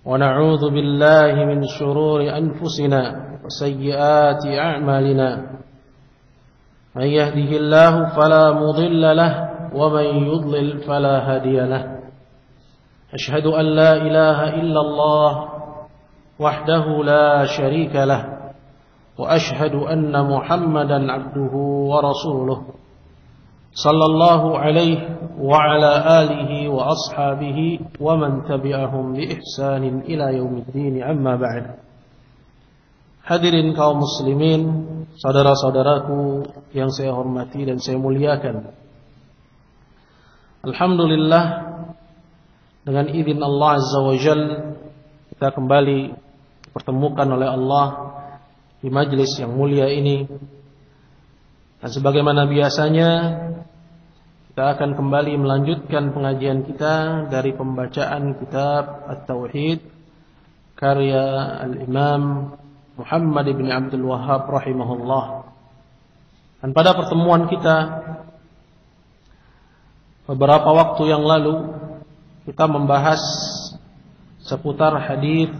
ونعوذ بالله من شرور أنفسنا وسيئات أعمالنا من يهده الله فلا مضل له ومن يضلل فلا هادي له أشهد أن لا إله إلا الله وحده لا شريك له وأشهد أن محمدا عبده ورسوله صلى الله عليه وعلى آله وأصحابه ومن تبعهم بإحسان إلى يوم الدين أما بعد. Hadirin kaum muslimin, saudara-saudaraku yang saya hormati dan saya muliakan. Alhamdulillah, dengan izin Allah Azza wa Jal, kita kembali dipertemukan oleh Allah di majlis yang mulia ini. Dan sebagaimana biasanya, kita akan kembali melanjutkan pengajian kita dari pembacaan kitab At-Tauhid karya Al-Imam Muhammad ibn Abdul Wahhab rahimahullah. Dan pada pertemuan kita beberapa waktu yang lalu, kita membahas seputar hadis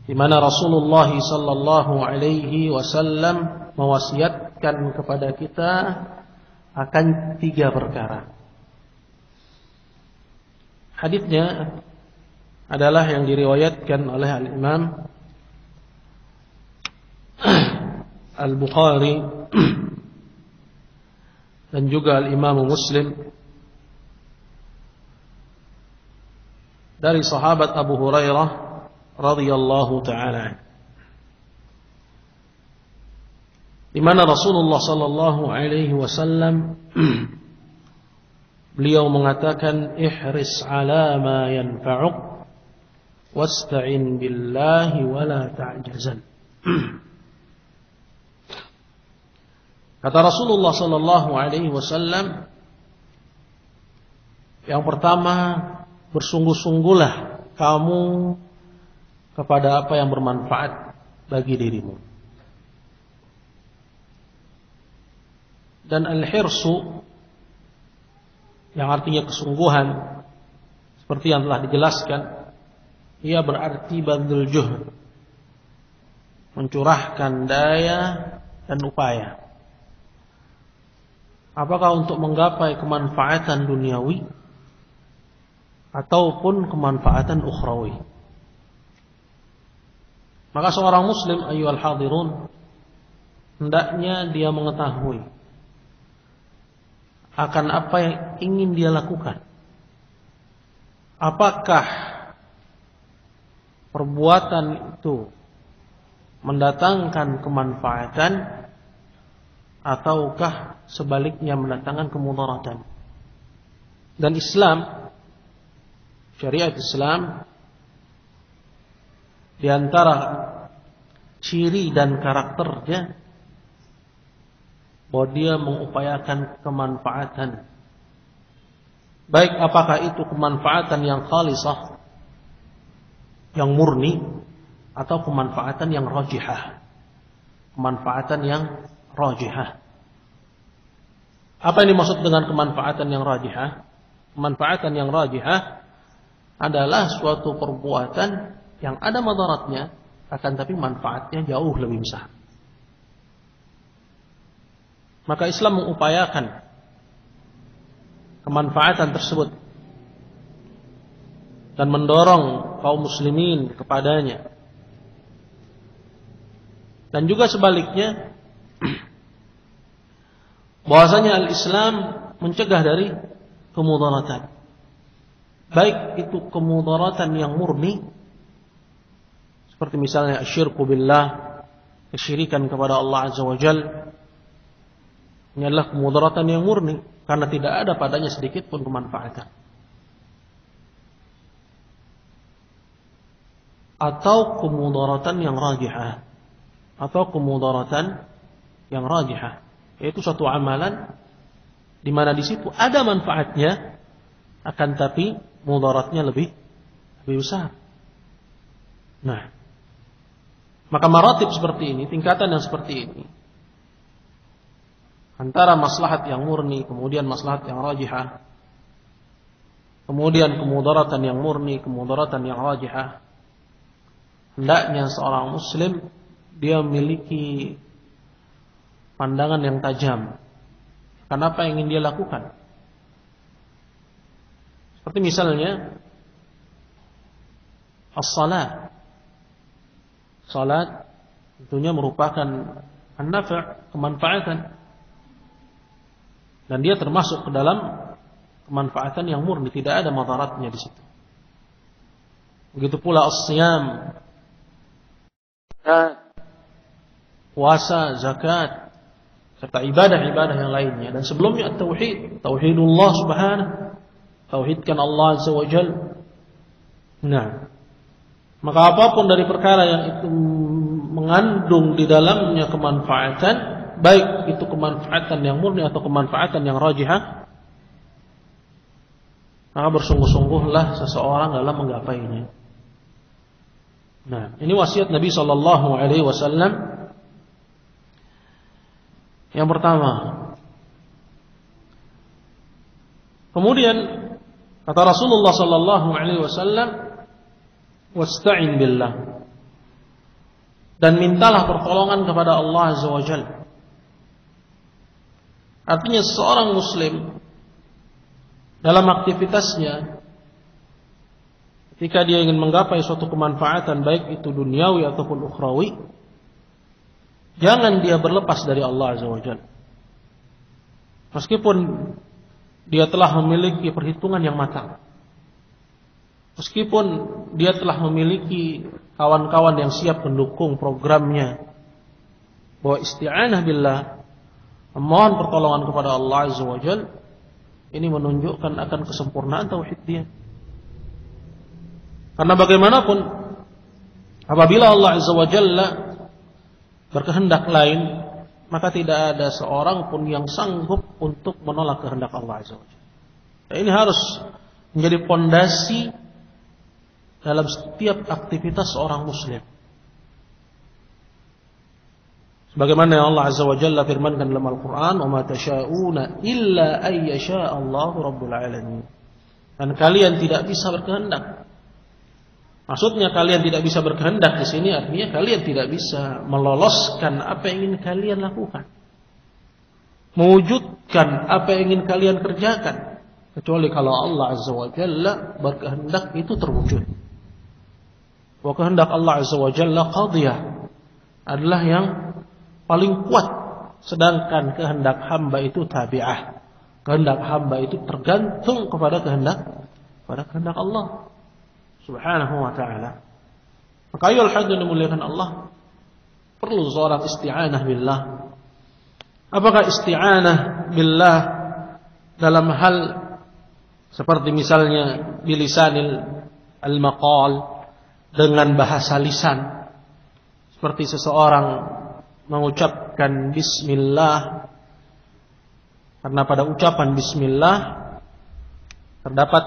di mana Rasulullah sallallahu alaihi wasallam mewasiatkan kepada kita akan 3 perkara. Hadisnya adalah yang diriwayatkan oleh Al-Imam Al-Bukhari dan juga Al-Imam Muslim dari sahabat Abu Hurairah radhiyallahu ta'ala, di mana Rasulullah sallallahu alaihi wasallam beliau mengatakan, ihris ala ma yanfa'uk wasta'in billahi wa la ta'jazan. Kata Rasulullah sallallahu alaihi wasallam, yang pertama, bersungguh-sungguhlah kamu kepada apa yang bermanfaat bagi dirimu. Dan al-hirsu, yang artinya kesungguhan, seperti yang telah dijelaskan, ia berarti badlul juhd, mencurahkan daya dan upaya. Apakah untuk menggapai kemanfaatan duniawi ataupun kemanfaatan ukhrawi. Maka seorang muslim, ayyuhal hadirun, hendaknya dia mengetahui akan apa yang ingin dia lakukan. Apakah perbuatan itu mendatangkan kemanfaatan ataukah sebaliknya mendatangkan kemudaratan. Dan Islam, syariat Islam, di antara ciri dan karakternya bahwa dia mengupayakan kemanfaatan. Baik apakah itu kemanfaatan yang khalisah, yang murni, atau kemanfaatan yang rajihah. Kemanfaatan yang rajihah. Apa yang dimaksud dengan kemanfaatan yang rajihah? Kemanfaatan yang rajihah adalah suatu perbuatan yang ada madaratnya, akan tapi manfaatnya jauh lebih besar. Maka Islam mengupayakan kemanfaatan tersebut dan mendorong kaum muslimin kepadanya. Dan juga sebaliknya, bahwasanya al-Islam mencegah dari kemudaratan. Baik itu kemudaratan yang murni, seperti misalnya asyirku billah, kesyirikan kepada Allah Azza wa Jal. Ini adalah kemudaratan yang murni, karena tidak ada padanya sedikit pun kemanfaatan. Atau kemudaratan yang rajihah, atau kemudaratan yang rajihah, yaitu suatu amalan di mana di situ ada manfaatnya, akan tapi mudaratnya lebih besar. Nah, maka maratib seperti ini, tingkatan yang seperti ini, antara maslahat yang murni kemudian maslahat yang rajihah, kemudian kemudaratan yang murni, kemudaratan yang rajihah, hendaknya seorang muslim dia memiliki pandangan yang tajam karena apa yang ingin dia lakukan. Seperti misalnya as-salat. Salat tentunya merupakan an-nafa', kemanfaatan. Dan dia termasuk ke dalam kemanfaatan yang murni, tidak ada madaratnya di situ. Begitu pula as-siyam, puasa, zakat, serta ibadah-ibadah yang lainnya. Dan sebelumnya at-tauhid, tauhidullah subhanahu, tauhidkan Allah azza wa jalla. Nah, maka apapun dari perkara yang itu mengandung di dalamnya kemanfaatan, baik itu kemanfaatan yang murni atau kemanfaatan yang rajihah, maka bersungguh-sungguhlah seseorang dalam menggapainya. Nah, ini wasiat Nabi sallallahu alaihi wasallam yang pertama. Kemudian kata Rasulullah sallallahu alaihi wasallam, wasta'in billah, dan mintalah pertolongan kepada Allah azza wa jalla. Artinya seorang muslim dalam aktivitasnya, ketika dia ingin menggapai suatu kemanfaatan baik itu duniawi ataupun ukhrawi, jangan dia berlepas dari Allah azza wa jalla. Meskipun dia telah memiliki perhitungan yang matang, meskipun dia telah memiliki kawan-kawan yang siap mendukung programnya, bahwa isti'anah billah, memohon pertolongan kepada Allah azza wa jalla, ini menunjukkan akan kesempurnaan tauhid dia. Karena bagaimanapun apabila Allah azza wa jalla berkehendak lain, maka tidak ada seorang pun yang sanggup untuk menolak kehendak Allah azza wa jalla. Dan ini harus menjadi pondasi dalam setiap aktivitas seorang muslim. Sebagaimana yang Allah azza wa jalla firmankan dalam Al-Quran, وَمَا تَشَاءُونَ إِلَّا أَن يَشَاءَ اللَّهُ رَبُّ الْعَالَمِينَ. Dan kalian tidak bisa berkehendak. Maksudnya kalian tidak bisa berkehendak di sini artinya kalian tidak bisa meloloskan apa yang ingin kalian lakukan, mewujudkan apa yang ingin kalian kerjakan, kecuali kalau Allah azza wa jalla berkehendak itu terwujud. Wa kehendak Allah azza wa jalla qadiyah, adalah yang paling kuat, sedangkan kehendak hamba itu tabi'ah. Kehendak hamba itu tergantung kepada kehendak Allah subhanahu wa ta'ala. Maka ayol hadirin dimuliakan Allah, perlu seorang isti'anah billah. Apakah isti'anah billah dalam hal seperti misalnya bilisanil al-maqal, dengan bahasa lisan, seperti seseorang mengucapkan bismillah, karena pada ucapan bismillah terdapat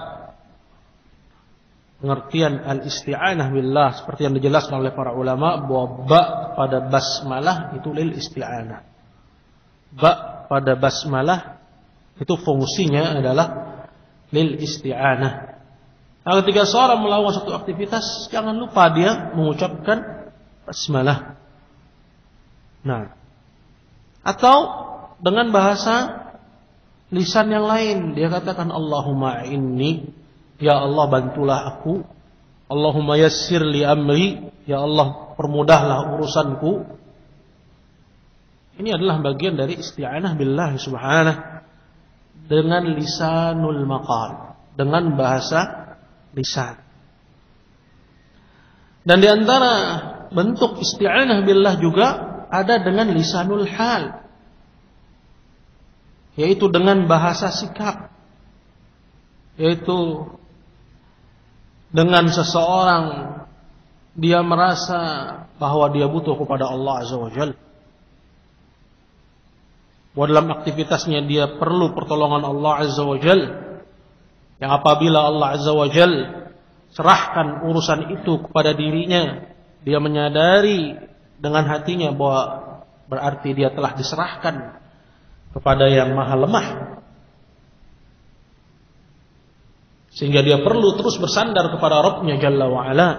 pengertian al-isti'anah billah, seperti yang dijelaskan oleh para ulama bahwa ba pada basmalah itu lil isti'anah. Ba pada basmalah itu fungsinya adalah lil isti'anah. Nah, ketika seorang melakukan suatu aktivitas, jangan lupa dia mengucapkan basmalah. Nah, atau dengan bahasa lisan yang lain, dia katakan Allahumma inni, ya Allah bantulah aku. Allahumma yassir li amri, ya Allah permudahlah urusanku. Ini adalah bagian dari isti'anah billah subhanahu, dengan lisanul maqal, dengan bahasa lisan. Dan di antara bentuk isti'anah billah juga ada dengan lisanul hal, yaitu dengan bahasa sikap, yaitu dengan seseorang dia merasa bahwa dia butuh kepada Allah azza wa jalla, bahwa dalam aktivitasnya dia perlu pertolongan Allah azza wa jalla, yang apabila Allah azza wa jalla serahkan urusan itu kepada dirinya, dia menyadari dengan hatinya bahwa berarti dia telah diserahkan kepada yang maha lemah, sehingga dia perlu terus bersandar kepada Rabbnya Jalla wa'ala.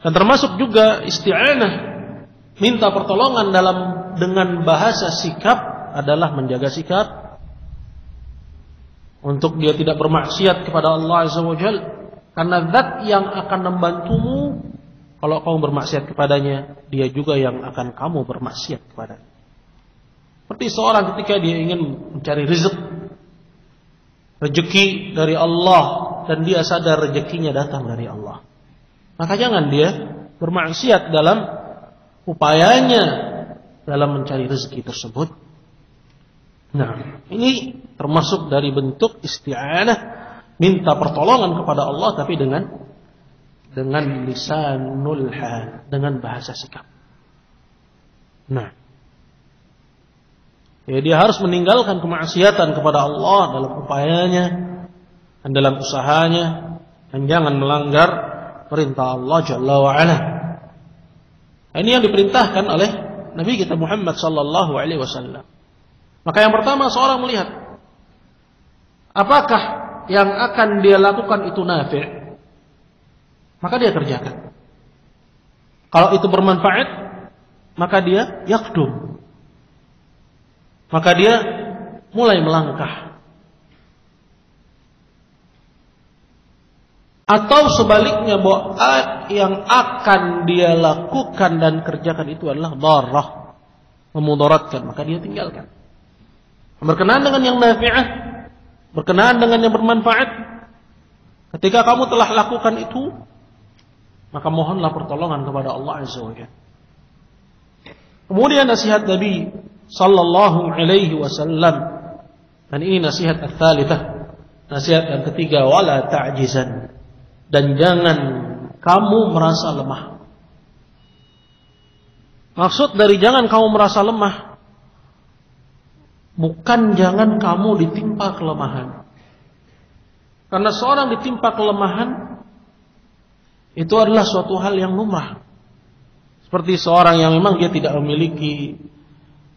Dan termasuk juga isti'anah, minta pertolongan dengan bahasa sikap adalah menjaga sikap untuk dia tidak bermaksiat kepada Allah Azza wa Jalla. Karena zat yang akan membantumu kalau kamu bermaksiat kepadanya, dia juga yang akan kamu bermaksiat kepadanya. Seperti seorang ketika dia ingin mencari rezeki dari Allah, dan dia sadar rezekinya datang dari Allah, maka jangan dia bermaksiat dalam upayanya dalam mencari rezeki tersebut. Nah, ini termasuk dari bentuk isti'anah, minta pertolongan kepada Allah tapi dengan lisanul hal, dengan bahasa sikap. Nah, ya, dia harus meninggalkan kemaksiatan kepada Allah dalam upayanya dan dalam usahanya, dan jangan melanggar perintah Allah Jalla wa'ala. Ini yang diperintahkan oleh Nabi kita Muhammad sallallahu alaihi wasallam. Maka yang pertama seorang melihat apakah yang akan dia lakukan itu nafi', maka dia kerjakan. Kalau itu bermanfaat, maka dia yakdum, maka dia mulai melangkah. Atau sebaliknya, bahwa yang akan dia lakukan dan kerjakan itu adalah darah, memudaratkan, maka dia tinggalkan. Berkenaan dengan yang nafi'ah, berkenaan dengan yang bermanfaat, ketika kamu telah lakukan itu, maka mohonlah pertolongan kepada Allah Azza wa Jalla. Kemudian nasihat Nabi sallallahu alaihi wasallam, dan ini nasihat ats-tsalitsah, nasihat yang ketiga, wala ta'jizan, dan jangan kamu merasa lemah. Maksud dari jangan kamu merasa lemah, bukan jangan kamu ditimpa kelemahan. Karena seorang ditimpa kelemahan itu adalah suatu hal yang lumrah. Seperti seorang yang memang dia tidak memiliki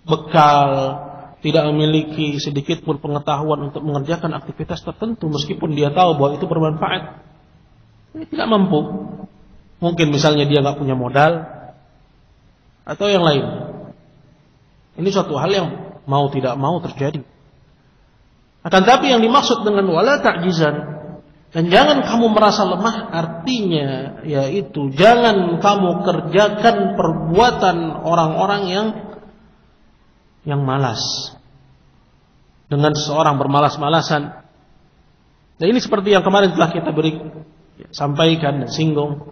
bekal, tidak memiliki sedikit pun pengetahuan untuk mengerjakan aktivitas tertentu, meskipun dia tahu bahwa itu bermanfaat, dia tidak mampu. Mungkin misalnya dia nggak punya modal atau yang lain. Ini suatu hal yang mau tidak mau terjadi. Akan tapi yang dimaksud dengan wala ta'jizan, dan jangan kamu merasa lemah, artinya yaitu jangan kamu kerjakan perbuatan orang-orang yang malas, dengan seorang bermalas-malasan. Dan ini seperti yang kemarin telah kita sampaikan dan singgung,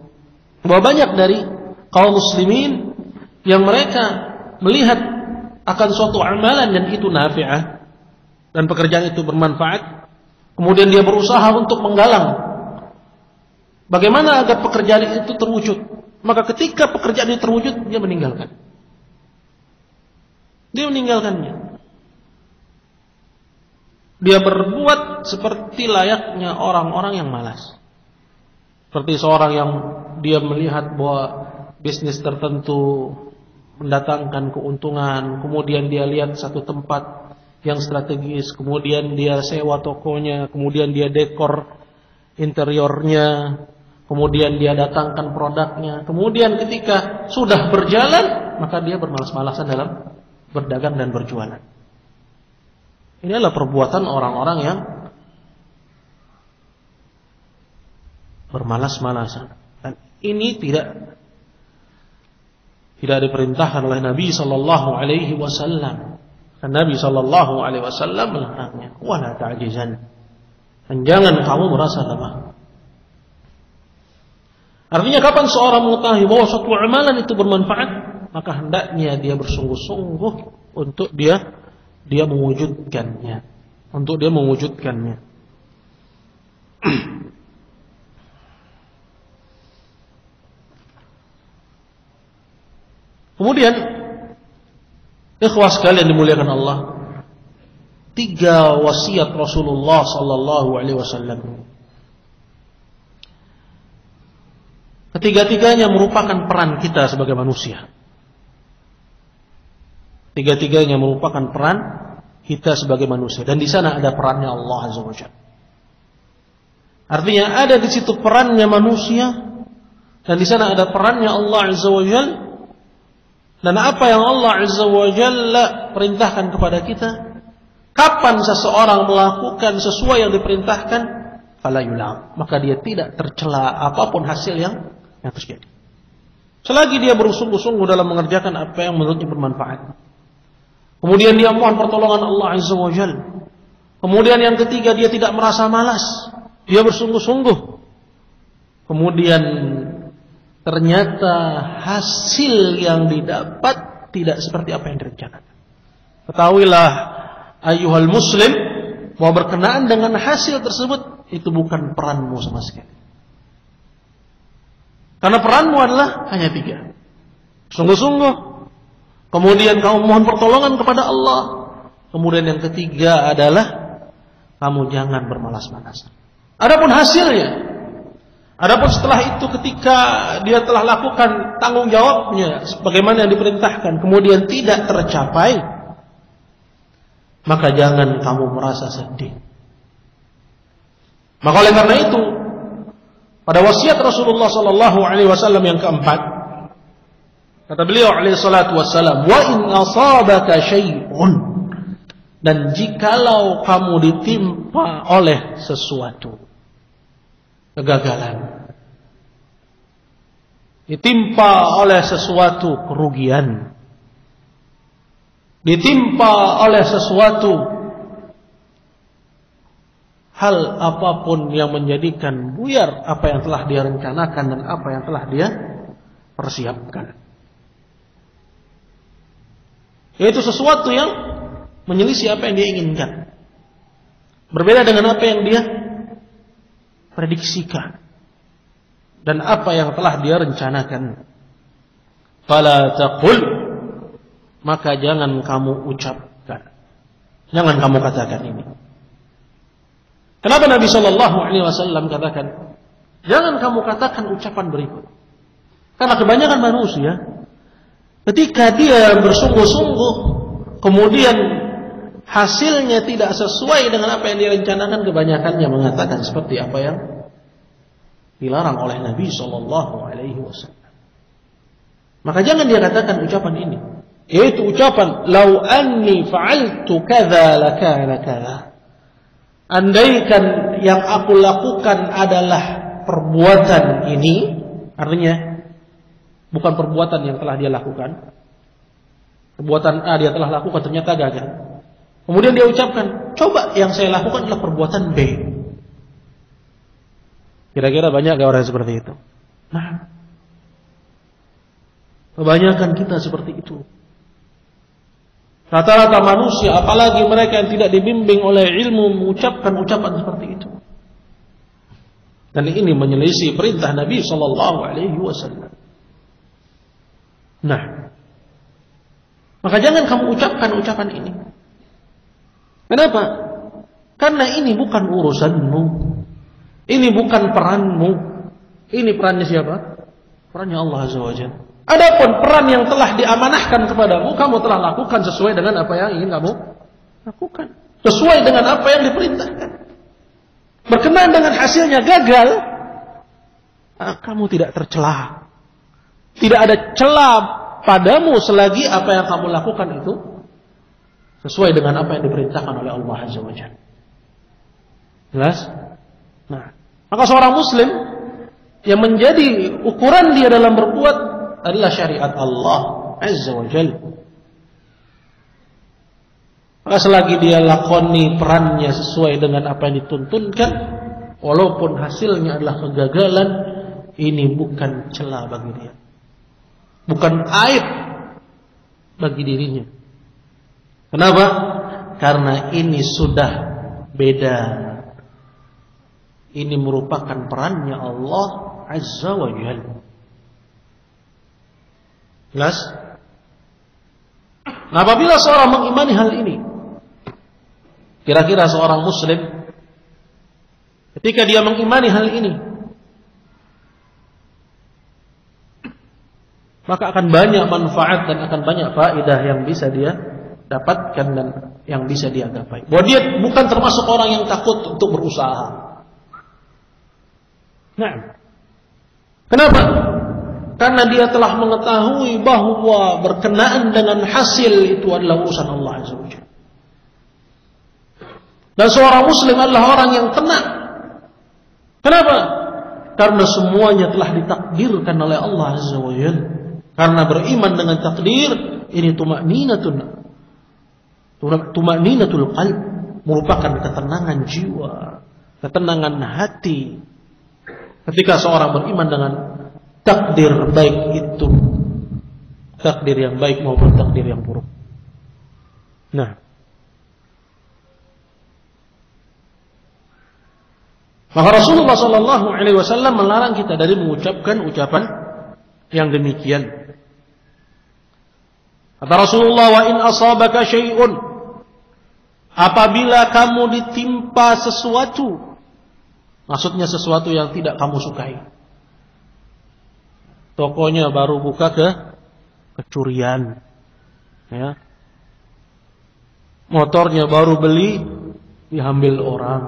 bahwa banyak dari kaum muslimin yang mereka melihat akan suatu amalan dan itu nafi'ah, dan pekerjaan itu bermanfaat, kemudian dia berusaha untuk menggalang bagaimana agar pekerjaan itu terwujud. Maka ketika pekerjaan itu terwujud, dia meninggalkan. Dia meninggalkannya. Dia berbuat seperti layaknya orang-orang yang malas. Seperti seorang yang dia melihat bahwa bisnis tertentu mendatangkan keuntungan, kemudian dia lihat satu tempat yang strategis, kemudian dia sewa tokonya, kemudian dia dekor interiornya, kemudian dia datangkan produknya, kemudian ketika sudah berjalan, maka dia bermalas-malasan dalam berdagang dan berjualan. Ini adalah perbuatan orang-orang yang bermalas-malasan, dan ini tidak diperintahkan oleh Nabi sallallahu alaihi wasallam. Dan Nabi sallallahu alaihi wasallam melarangnya, wala ta'jizan, dan jangan kamu merasa lemah. Artinya kapan seorang mengetahui bahwa suatu amalan itu bermanfaat, maka hendaknya dia bersungguh-sungguh untuk dia mewujudkannya, Kemudian, ikhwah sekalian dimuliakan Allah, 3 wasiat Rasulullah sallallahu alaihi wasallam. Ketiga-tiganya merupakan peran kita sebagai manusia. Tiga-tiganya merupakan peran kita sebagai manusia, dan di sana ada perannya Allah Azza wa Jalla. Artinya ada di situ perannya manusia dan di sana ada perannya Allah Azza wa Jalla. Dan apa yang Allah Azza wa Jalla perintahkan kepada kita, kapan seseorang melakukan sesuai yang diperintahkan, fala yulam, maka dia tidak tercela apapun hasil yang terjadi. Selagi dia bersungguh-sungguh dalam mengerjakan apa yang menurutnya bermanfaat. Kemudian dia mohon pertolongan Allah Azza wa Jalla. Kemudian yang ketiga, dia tidak merasa malas. Dia bersungguh-sungguh. Kemudian ternyata hasil yang didapat tidak seperti apa yang direncanakan. Ketahuilah ayyuhal muslim, bahwa berkenaan dengan hasil tersebut itu bukan peranmu sama sekali. Karena peranmu adalah hanya 3. Sungguh-sungguh. Kemudian kamu mohon pertolongan kepada Allah. Kemudian yang ketiga adalah kamu jangan bermalas-malasan. Adapun hasilnya, adapun setelah itu ketika dia telah lakukan tanggung jawabnya sebagaimana yang diperintahkan, kemudian tidak tercapai, maka jangan kamu merasa sedih. Maka oleh karena itu, pada wasiat Rasulullah sallallahu alaihi wasallam yang keempat, kata beliau alaihi salatu wassalam, wa in asabaka syai'un, dan jikalau kamu ditimpa oleh sesuatu kegagalan, ditimpa oleh sesuatu kerugian, ditimpa oleh sesuatu hal apapun yang menjadikan buyar apa yang telah dia rencanakan dan apa yang telah dia persiapkan, yaitu sesuatu yang menyelisih apa yang dia inginkan, berbeda dengan apa yang dia prediksikan dan apa yang telah dia rencanakan. Fala taqul, maka jangan kamu ucapkan, jangan kamu katakan ini. Kenapa Nabi Shallallahu Alaihi Wasallam katakan jangan kamu katakan ucapan berikut? Karena kebanyakan manusia ketika dia bersungguh-sungguh kemudian hasilnya tidak sesuai dengan apa yang direncanakan, kebanyakannya mengatakan seperti apa yang dilarang oleh Nabi Shallallahu Alaihi Wasallam. Maka jangan dia katakan ucapan ini, yaitu ucapan lau anni fa'altu kadza lakana kadza. Andaikan yang aku lakukan adalah perbuatan ini, artinya bukan perbuatan yang telah dia lakukan. Perbuatan A dia telah lakukan ternyata gagal. Kemudian dia ucapkan, coba yang saya lakukan adalah perbuatan B. Kira-kira banyak gak orang seperti itu? Nah, kebanyakan kita seperti itu. Rata-rata manusia, apalagi mereka yang tidak dibimbing oleh ilmu, mengucapkan ucapan seperti itu. Dan ini menyelisih perintah Nabi Sallallahu Alaihi Wasallam. Nah, maka jangan kamu ucapkan ucapan ini. Kenapa? Karena ini bukan urusanmu. Ini bukan peranmu. Ini perannya siapa? Perannya Allah Azza wa Jalla. Adapun peran yang telah diamanahkan kepadamu, kamu telah lakukan sesuai dengan apa yang ingin kamu lakukan. Sesuai dengan apa yang diperintahkan. Berkenaan dengan hasilnya gagal, kamu tidak tercela. Tidak ada celah padamu selagi apa yang kamu lakukan itu sesuai dengan apa yang diperintahkan oleh Allah Azza wa Jalla. Jelas? Nah, maka seorang muslim yang menjadi ukuran dia dalam berbuat adalah syariat Allah Azza wa Jalla. Maka selagi dia lakoni perannya sesuai dengan apa yang dituntunkan, walaupun hasilnya adalah kegagalan, ini bukan celah bagi dia, bukan aib bagi dirinya. Kenapa? Karena ini sudah beda. Ini merupakan perannya Allah Azza wa Jalla. Jelas? Nah, apabila seorang mengimani hal ini, kira-kira seorang muslim ketika dia mengimani hal ini, maka akan banyak manfaat dan akan banyak faedah yang bisa dia dapatkan dan yang bisa dia gapai. Bahwa dia bukan termasuk orang yang takut untuk berusaha. Nah, kenapa? Karena dia telah mengetahui bahwa berkenaan dengan hasil itu adalah urusan Allah Azza wa Jalla. Dan seorang muslim adalah orang yang tenang. Kenapa? Karena semuanya telah ditakdirkan oleh Allah Azza wa Jalla. Karena beriman dengan takdir ini tuma'ninatul qalb, merupakan ketenangan jiwa, ketenangan hati. Ketika seorang beriman dengan takdir, baik itu takdir yang baik maupun takdir yang buruk. Nah, maka Rasulullah SAW melarang kita dari mengucapkan ucapan yang demikian. Kata Rasulullah, wa in asabaka syai'un, apabila kamu ditimpa sesuatu, maksudnya sesuatu yang tidak kamu sukai. Tokonya baru buka kecurian, ya. Motornya baru beli diambil orang.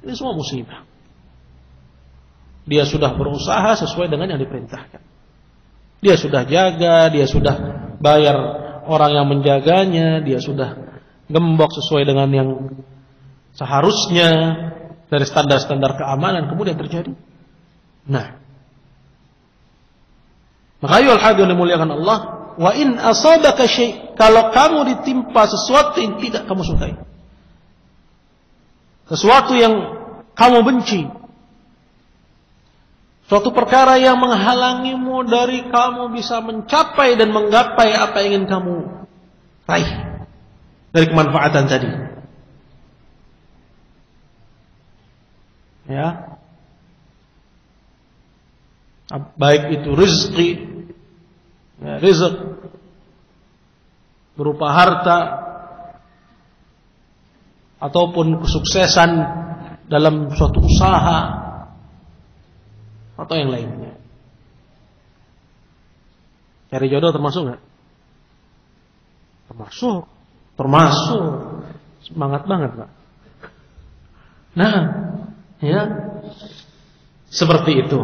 Ini semua musibah. Dia sudah berusaha sesuai dengan yang diperintahkan. Dia sudah jaga, dia sudah bayar orang yang menjaganya, dia sudah gembok sesuai dengan yang seharusnya dari standar-standar keamanan, kemudian terjadi. Nah, maka ayuhal hadirin dimuliakan Allah, wa in asabaka syai', kalau kamu ditimpa sesuatu yang tidak kamu sukai, sesuatu yang kamu benci, suatu perkara yang menghalangimu dari kamu bisa mencapai dan menggapai apa yang ingin kamu raih dari kemanfaatan tadi. Ya. Baik itu rezeki, ya, rezeki berupa harta ataupun kesuksesan dalam suatu usaha atau yang lainnya. Cari jodoh termasuk nggak? Termasuk. Semangat banget, Pak. Nah, ya, seperti itu.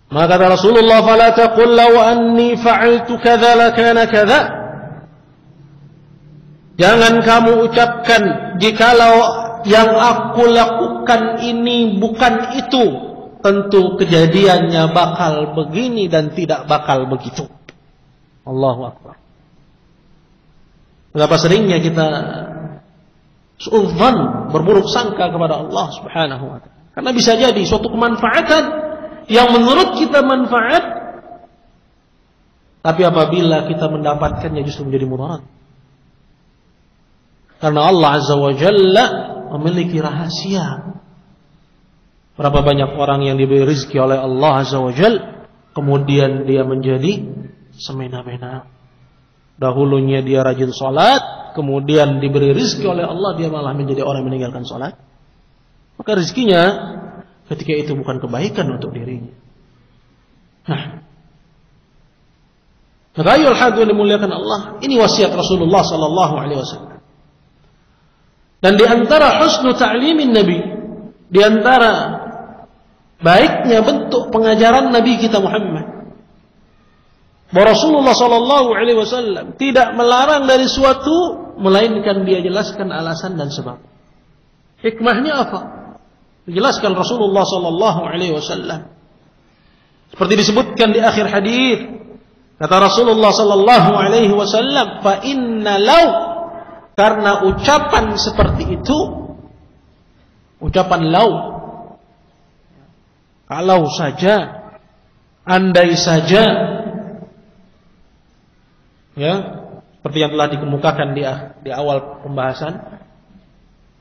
Maka kata Rasulullah, "Fala taqul law anni fa'altu kadza lakana kadza." Jangan kamu ucapkan, jikalau yang aku lakukan ini bukan itu, tentu kejadiannya bakal begini dan tidak bakal begitu. Allahu Akbar. Berapa seringnya kita suudzon, berburuk sangka kepada Allah Subhanahu wa taala. Karena bisa jadi suatu kemanfaatan yang menurut kita manfaat, tapi apabila kita mendapatkannya justru menjadi mudarat. Karena Allah Azza wa Jalla memiliki rahasia. Berapa banyak orang yang diberi rezeki oleh Allah Azza wa Jalla, kemudian dia menjadi semena-mena. Dahulunya dia rajin sholat, kemudian diberi rezeki oleh Allah, dia malah menjadi orang yang meninggalkan sholat. Maka rezekinya ketika itu bukan kebaikan untuk dirinya. Nah, maka ayol hadirin dimuliakan Allah, ini wasiat Rasulullah sallallahu alaihi wasallam. Dan di antara husnu ta'limin Nabi, di antara baiknya bentuk pengajaran Nabi kita Muhammad, bahwa Rasulullah sallallahu alaihi wasallam tidak melarang dari suatu melainkan dia jelaskan alasan dan sebab. Hikmahnya apa? Dijelaskan Rasulullah sallallahu alaihi wasallam. Seperti disebutkan di akhir hadis, kata Rasulullah sallallahu alaihi wasallam, "Fa inna law", karena ucapan seperti itu, ucapan law, kalau saja, andai saja, ya, seperti yang telah dikemukakan di awal pembahasan,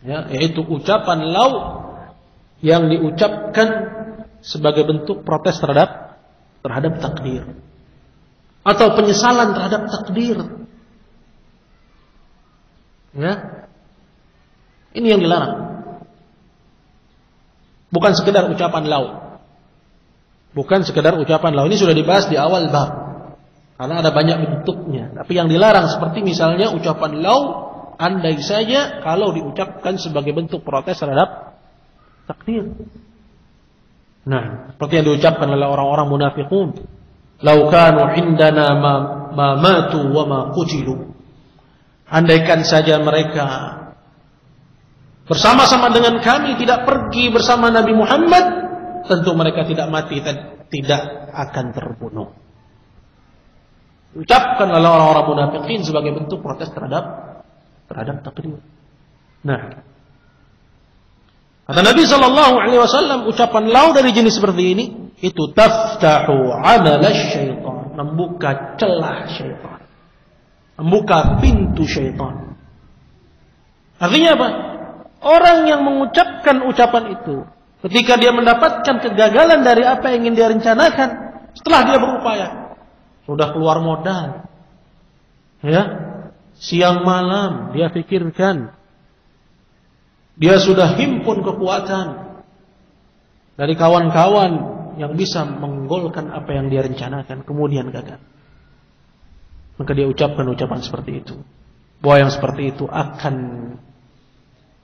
ya, yaitu ucapan law yang diucapkan sebagai bentuk protes terhadap takdir atau penyesalan terhadap takdir. Ya. Ini yang dilarang. Bukan sekedar ucapan law. Bukan sekedar ucapan law. Ini sudah dibahas di awal bab. Karena ada banyak bentuknya. Tapi yang dilarang seperti misalnya ucapan law Andai saja kalau diucapkan sebagai bentuk protes terhadap takdir. Nah, seperti yang diucapkan oleh orang-orang munafiqun, "Lau kanu indana ma matu wa ma qutilu." Andaikan saja mereka bersama-sama dengan kami tidak pergi bersama Nabi Muhammad, tentu mereka tidak mati dan tidak akan terbunuh. Ucapkan oleh orang-orang munafikin sebagai bentuk protes terhadap takdir. Nah, kata Nabi SAW, ucapan lau dari jenis seperti ini itu taftahu amalasy syaitan, membuka celah syaitan, membuka pintu syaitan. Artinya apa? Orang yang mengucapkan ucapan itu, ketika dia mendapatkan kegagalan dari apa yang ingin dia rencanakan, setelah dia berupaya, sudah keluar modal, ya, siang malam dia pikirkan, dia sudah himpun kekuatan dari kawan-kawan yang bisa menggolkan apa yang dia rencanakan, kemudian gagal. Maka dia ucapkan ucapan seperti itu, bahwa yang seperti itu akan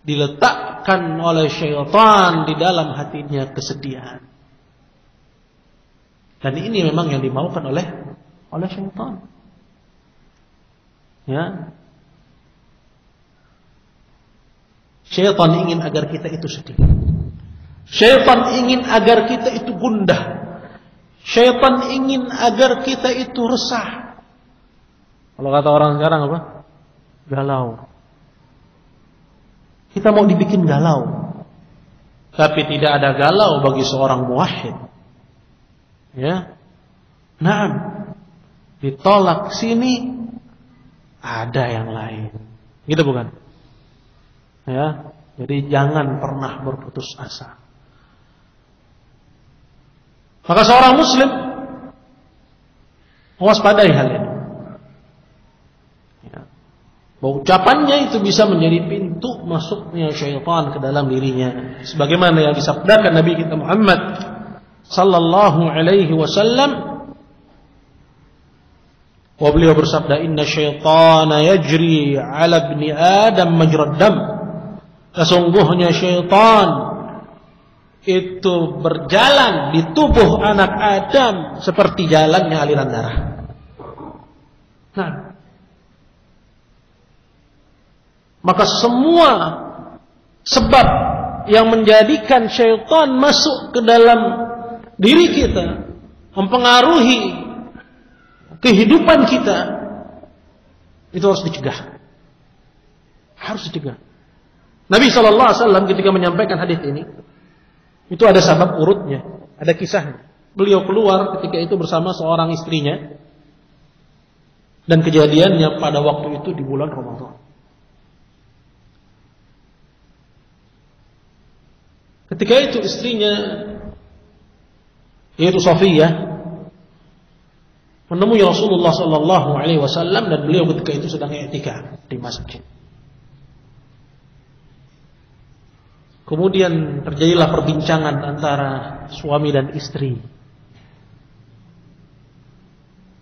diletakkan oleh syaitan di dalam hatinya kesedihan. Dan ini memang yang dimaukan oleh syaitan. Ya. Syaitan ingin agar kita itu sedih. Syaitan ingin agar kita itu gundah. Syaitan ingin agar kita itu resah. Kalau kata orang sekarang apa? Galau. Kita mau dibikin galau. Tapi tidak ada galau bagi seorang muwahhid. Ya. Naam. Ditolak sini, ada yang lain. Gitu bukan? Ya. Jadi jangan pernah berputus asa. Maka seorang muslim waspadai hal ini. Bahwa ucapannya itu bisa menjadi pintu masuknya syaitan ke dalam dirinya, sebagaimana yang disabdakan Nabi kita Muhammad sallallahu alaihi wasallam, wa beliau bersabda, "Inna syaitana yajri 'ala ibni Adam majrad dam." Sesungguhnya syaitan itu berjalan di tubuh anak Adam seperti jalannya aliran darah. Nah, maka semua sebab yang menjadikan syaitan masuk ke dalam diri kita, mempengaruhi kehidupan kita, itu harus dicegah. Harus dicegah. Nabi SAW ketika menyampaikan hadis ini, itu ada sabab urutnya, ada kisahnya. Beliau keluar ketika itu bersama seorang istrinya, dan kejadiannya pada waktu itu di bulan Ramadan. Ketika itu istrinya, yaitu Safiyah, menemui Rasulullah SAW, dan beliau ketika itu sedang i'tikaf di masjid. Kemudian terjadilah perbincangan antara suami dan istri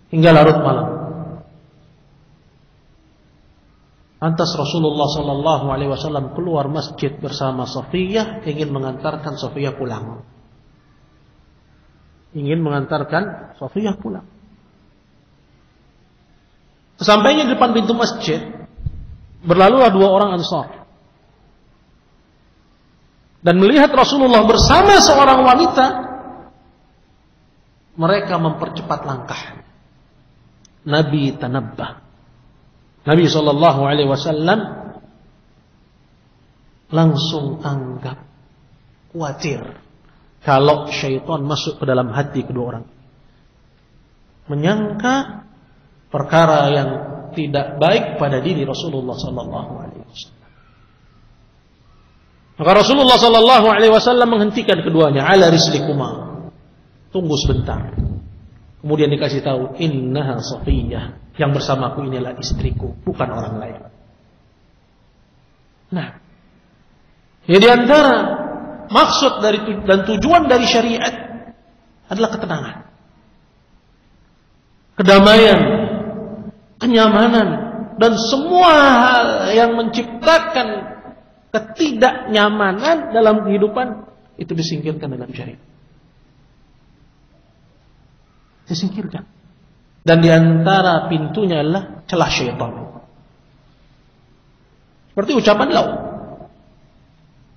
hingga larut malam. Lantas Rasulullah SAW keluar masjid bersama Safiyah, ingin mengantarkan Safiyah pulang. Sesampainya di depan pintu masjid, berlalulah dua orang Ansar dan melihat Rasulullah bersama seorang wanita, mereka mempercepat langkah. Nabi tanabbah. Nabi SAW langsung tanggap, khawatir kalau syaitan masuk ke dalam hati kedua orang, menyangka perkara yang tidak baik pada diri Rasulullah SAW. Maka Rasulullah SAW menghentikan keduanya, ala rislikuma, tunggu sebentar. Kemudian dikasih tahu, innaha Safiyah, yang bersamaku inilah istriku, bukan orang lain. Nah, ya di antara maksud dari dan tujuan dari syariat adalah ketenangan, kedamaian, kenyamanan dan semua hal yang menciptakan ketidaknyamanan dalam kehidupan itu disingkirkan dengan syariat. Disingkirkan. Dan di antara pintunya adalah celah syaitan. Seperti ucapan lau.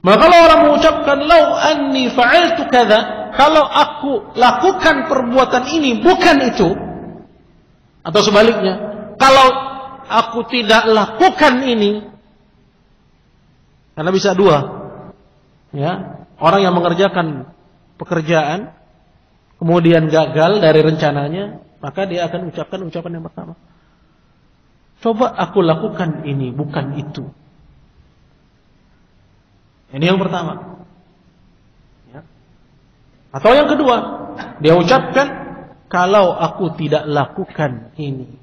Maka kalau orang mengucapkan lau anni fa'altu kadza, kalau aku lakukan perbuatan ini bukan itu, atau sebaliknya, kalau aku tidak lakukan ini, karena bisa dua, ya, orang yang mengerjakan pekerjaan kemudian gagal dari rencananya, maka dia akan ucapkan ucapan yang pertama, coba aku lakukan ini bukan itu. Ini yang pertama, ya. Atau yang kedua, dia ucapkan kalau aku tidak lakukan ini.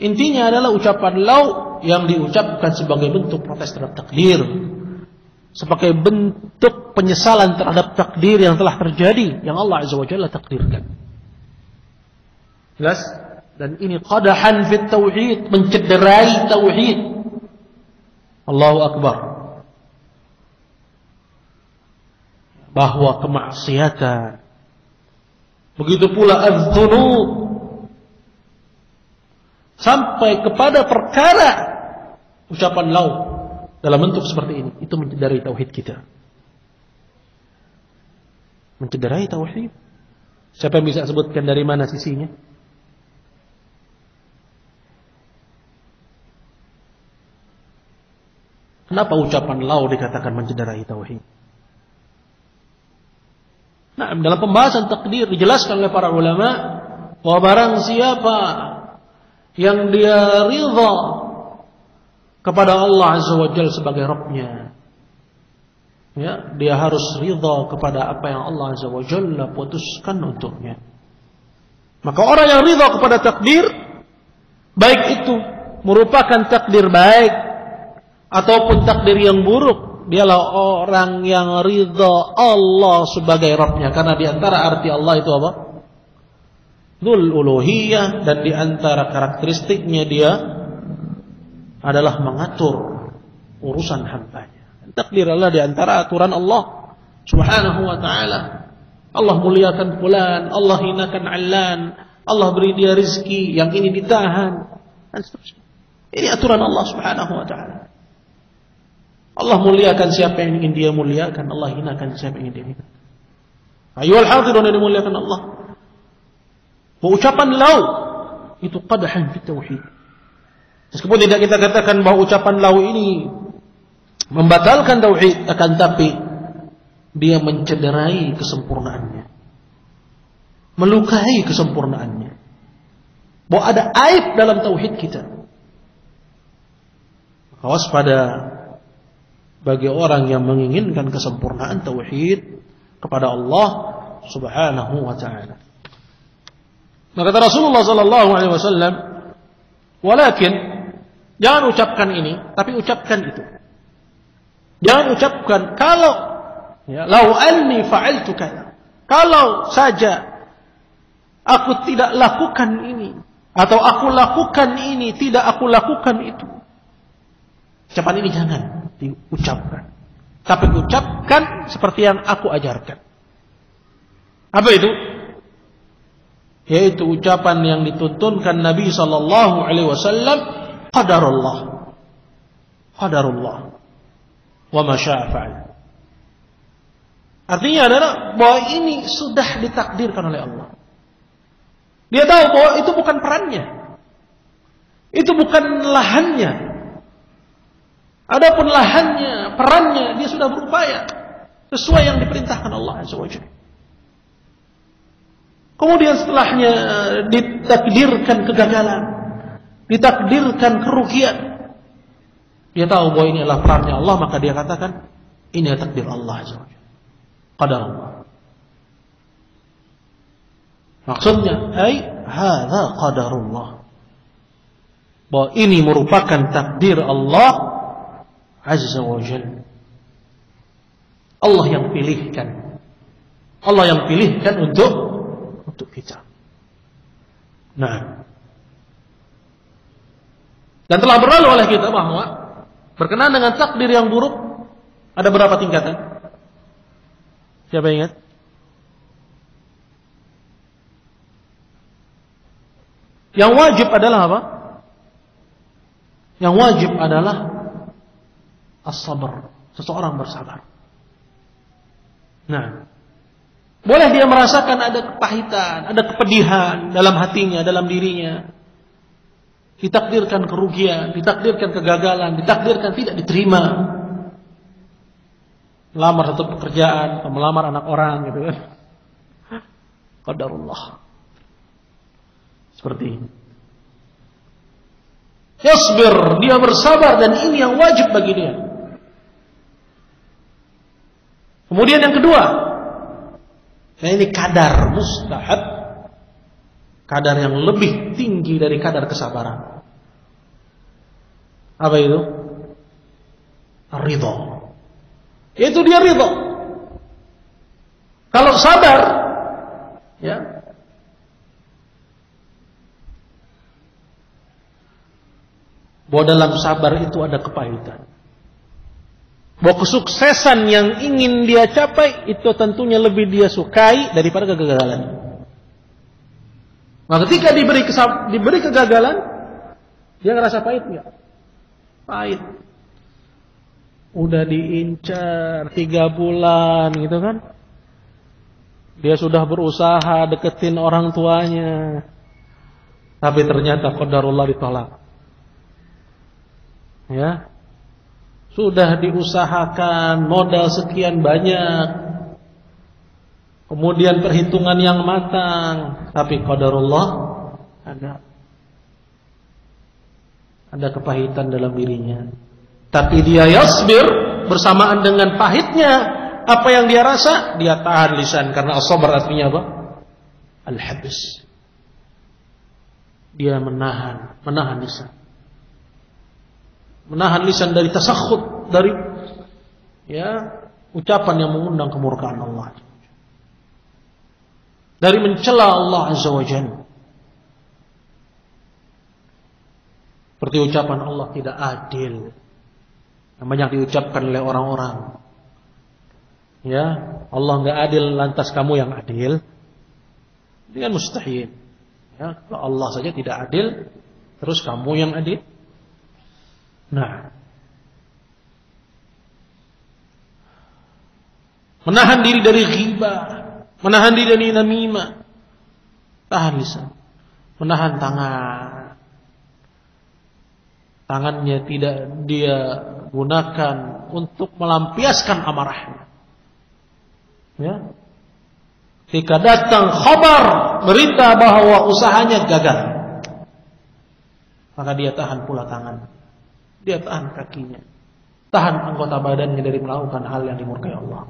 Intinya adalah ucapan lau yang diucapkan sebagai bentuk protes terhadap takdir, sebagai bentuk penyesalan terhadap takdir yang telah terjadi, yang Allah Azza wa Jalla takdirkan. Jelas? Dan ini qadahan fit tauhid, mencederai tauhid. Allahu Akbar. Bahwa kemaksiatan, begitu pula az-dzunub, sampai kepada perkara ucapan lau dalam bentuk seperti ini, itu mencederai tauhid kita. Mencederai tauhid. Siapa yang bisa sebutkan dari mana sisinya? Kenapa ucapan lau dikatakan mencederai tauhid? Nah, dalam pembahasan takdir dijelaskan oleh para ulama bahwa barang siapa yang dia ridha kepada Allah Azza wa Jalla sebagai Rabbnya, ya, dia harus ridha kepada apa yang Allah Azza wa Jalla putuskan untuknya. Maka orang yang ridha kepada takdir, baik itu merupakan takdir baik ataupun takdir yang buruk, dialah orang yang ridha Allah sebagai Rabbnya. Karena di antara arti Allah itu apa? Dzul uluhiyah, dan di antara karakteristiknya dia adalah mengatur urusan hambanya. Takdir adalah di antara aturan Allah Subhanahu wa ta'ala. Allah muliakan fulan, Allah hinakan allan, Allah beri dia rizki, yang ini ditahan, dan seterusnya. Ini aturan Allah Subhanahu wa ta'ala. Allah muliakan siapa yang ingin dia muliakan, Allah hinakan siapa yang ingin dia hinakan. Ayyuhal hadirun yang dimuliakan Allah. Ucapan lau itu qadahan fit tauhid. Meskipun tidak kita katakan bahwa ucapan lau ini membatalkan tauhid, akan tapi dia mencederai kesempurnaannya, melukai kesempurnaannya. Bahwa ada aib dalam tauhid kita. Maka waspada bagi orang yang menginginkan kesempurnaan tauhid kepada Allah Subhanahu wa ta'ala. Maka kata Rasulullah sallallahu alaihi wasallam, walakin jangan ucapkan ini, tapi ucapkan itu. Jangan ucapkan kalau, ya, lau anni fa'altu kadza. Kalau saja aku tidak lakukan ini, atau aku lakukan ini, tidak aku lakukan itu. Ucapan ini jangan diucapkan, tapi ucapkan seperti yang aku ajarkan. Apa itu? Yaitu ucapan yang dituntunkan Nabi sallallahu alaihi wasallam, qadarullah, qadarullah, wa ma syaa fa'al. Artinya adalah bahwa ini sudah ditakdirkan oleh Allah. Dia tahu bahwa itu bukan perannya, itu bukan lahannya. Adapun lahannya, perannya, dia sudah berupaya sesuai yang diperintahkan Allah Azza wa Jalla. Kemudian setelahnya ditakdirkan kegagalan, ditakdirkan kerugian. Dia tahu bahwa ini adalah perannya Allah, maka dia katakan ini adalah takdir Allah Azza wa Jalla, qadar Allah. Maksudnya, hadza qadarullah, bahwa ini merupakan takdir Allah Azza wa Jalla. Allah yang pilihkan, Allah yang pilihkan untuk kita. Nah, Dan telah berlalu oleh kita bahwa berkenaan dengan takdir yang buruk ada berapa tingkatan? Siapa yang ingat? Yang wajib adalah apa? Yang wajib adalah as-sabr, seseorang bersabar. Nah, boleh dia merasakan ada kepahitan, ada kepedihan dalam hatinya, dalam dirinya. Ditakdirkan kerugian, ditakdirkan kegagalan, ditakdirkan tidak diterima. Melamar satu pekerjaan, atau melamar anak orang gitu kan. Qadarullah. Seperti ini. Yasbir, dia bersabar dan ini yang wajib bagi dia. Kemudian yang kedua, nah ini kadar mustahab, kadar yang lebih tinggi dari kadar kesabaran. Apa itu? Ridho. Itu dia ridho. Kalau sabar, ya, bahwa dalam sabar itu ada kepahitan. Bahwa kesuksesan yang ingin dia capai itu tentunya lebih dia sukai daripada kegagalan. Maka ketika diberi kegagalan, dia ngerasa pahit nggak? Pahit. Udah diincar 3 bulan gitu kan? Dia sudah berusaha deketin orang tuanya, tapi ternyata qadarullah ditolak. Ya, sudah diusahakan modal sekian banyak, kemudian perhitungan yang matang, tapi qadarullah ada kepahitan dalam dirinya. Tapi dia yasbir, bersamaan dengan pahitnya apa yang dia rasa, dia tahan lisan, karena as-sabr artinya apa? Al-habs. Dia menahan lisan. Menahan lisan dari tasakhut, dari ucapan yang mengundang kemurkaan Allah, dari mencela Allah Azza wa Jalla. Seperti ucapan Allah tidak adil yang banyak diucapkan oleh orang-orang. Ya, Allah enggak adil, lantas kamu yang adil. Ini kan mustahil. Ya, kalau Allah saja tidak adil, terus kamu yang adil. Nah, menahan diri dari ghibah, menahan diri dari namimah, tahan lisan, menahan tangannya tidak dia gunakan untuk melampiaskan amarahnya. Ya, ketika datang khabar berita bahwa usahanya gagal, maka dia tahan pula tangan. Dia tahan kakinya, tahan anggota badannya dari melakukan hal yang dimurkai Allah.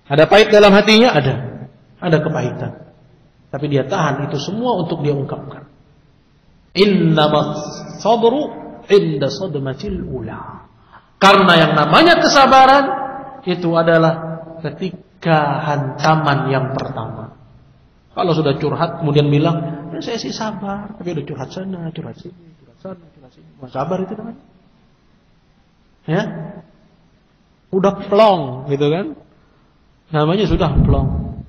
Ada pahit dalam hatinya? Ada kepahitan. Tapi dia tahan itu semua untuk dia ungkapkan. Innamas sabru inda sadmatil ula. Karena yang namanya kesabaran itu adalah ketika hantaman yang pertama. Kalau sudah curhat kemudian bilang, saya sih sabar, tapi udah curhat sana, curhat sini, curhat sana, curhat sini. Mau sabar itu namanya? Ya, udah plong gitu kan? Namanya sudah plong.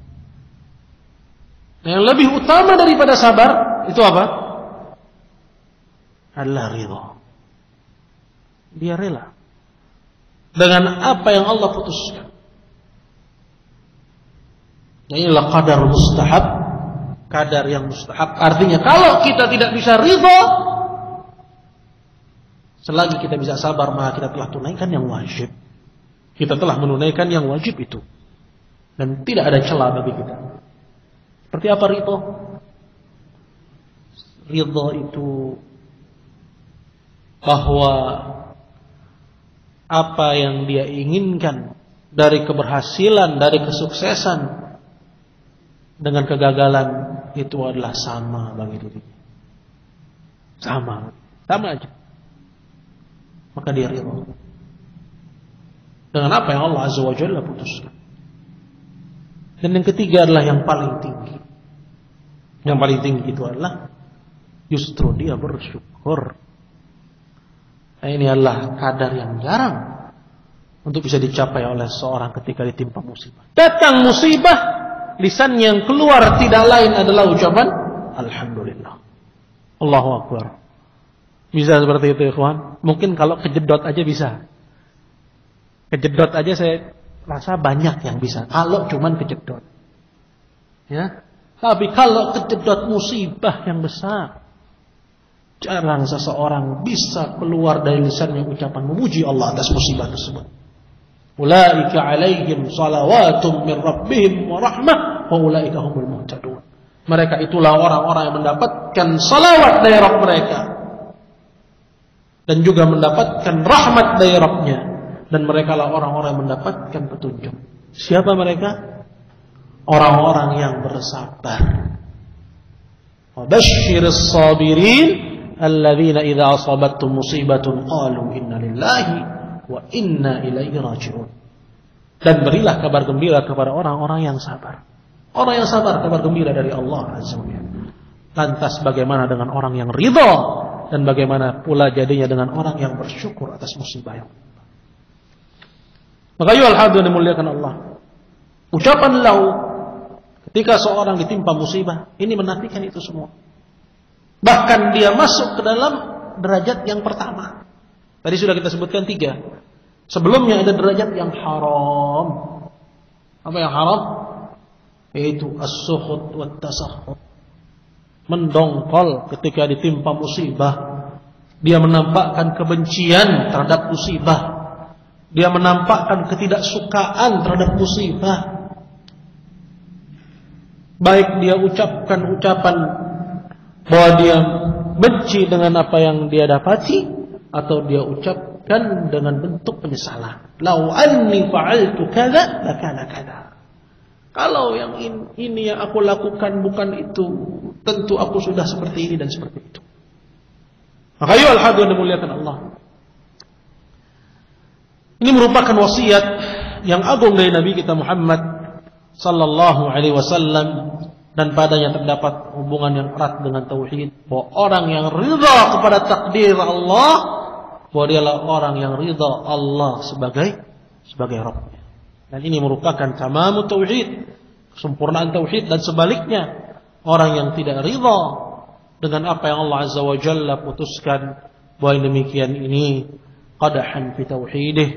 Yang lebih utama daripada sabar itu apa? Adalah ridha. Dia rela dengan apa yang Allah putuskan. Inilah qadar mustahab, kadar yang mustahab. Artinya kalau kita tidak bisa ridha, selagi kita bisa sabar, maka kita telah tunaikan yang wajib. Kita telah menunaikan yang wajib itu, dan tidak ada celah bagi kita. Seperti apa ridha? Ridha itu bahwa apa yang dia inginkan dari keberhasilan, dari kesuksesan, dengan kegagalan itu adalah sama bagi dirinya. Sama aja. Maka dia ridha dengan apa yang Allah Azza wa Jalla putuskan. Dan yang ketiga adalah yang paling tinggi. Yang paling tinggi itu adalah justru dia bersyukur. Nah, ini adalah kadar yang jarang untuk bisa dicapai oleh seorang ketika ditimpa musibah. Datang musibah, lisan yang keluar tidak lain adalah ucapan alhamdulillah. Allahu Akbar. Bisa seperti itu, ikhwan? Mungkin kalau kejedot aja bisa. Kejedot aja saya rasa banyak yang bisa. Kalau cuman kejedot. Ya. Tapi kalau kejedot musibah yang besar, jarang seseorang bisa keluar dari lisannya ucapan memuji Allah atas musibah tersebut. Ulaika alaihim salawatun min rabbihim wa rahmah wa ulaika humul muhtadun. Mereka itulah orang-orang yang mendapatkan salawat dari Rabb mereka dan juga mendapatkan rahmat dari Rabbnya, dan mereka lah orang-orang yang mendapatkan petunjuk. Siapa mereka? Orang-orang yang bersabar. Wa basyyiris sabirin alladzina idza asabathum musibatun qalu inna lillahi wa inna ilaihi raji'un. Dan berilah kabar gembira kepada orang-orang yang sabar. Orang yang sabar, kabar gembira dari Allah Azza wa Jalla. Lantas bagaimana dengan orang yang ridha, dan bagaimana pula jadinya dengan orang yang bersyukur atas musibah yang menimpa. Maka ayo alhamdulillah dimuliakan Allah. Ucapan lau ketika seorang ditimpa musibah ini menafikan itu semua. Bahkan dia masuk ke dalam derajat yang pertama. Tadi sudah kita sebutkan 3. Sebelumnya ada derajat yang haram. Apa yang haram? Yaitu as-sukhut wa tasakhut. Mendongkol ketika ditimpa musibah. Dia menampakkan kebencian terhadap musibah. Dia menampakkan ketidaksukaan terhadap musibah. Baik dia ucapkan ucapan bahwa dia benci dengan apa yang dia dapati, atau dia ucapkan dengan bentuk penyesalan. Lau anni fa'altu kadza lakana kadza. Kalau yang ini yang aku lakukan bukan itu, tentu aku sudah seperti ini dan seperti itu. Maka ayo alhamdulillah dimuliakan Allah. Ini merupakan wasiat yang agung dari Nabi kita Muhammad sallallahu alaihi wasallam, dan padanya terdapat hubungan yang erat dengan tauhid, bahwa orang yang ridha kepada takdir Allah, bahwa dialah orang yang ridha Allah sebagai Rabbnya. Dan ini merupakan tamamut tauhid, kesempurnaan tauhid. Dan sebaliknya, orang yang tidak ridha dengan apa yang Allah Azza wa Jalla putuskan, bahwa demikian ini qadahan fi tauhidih,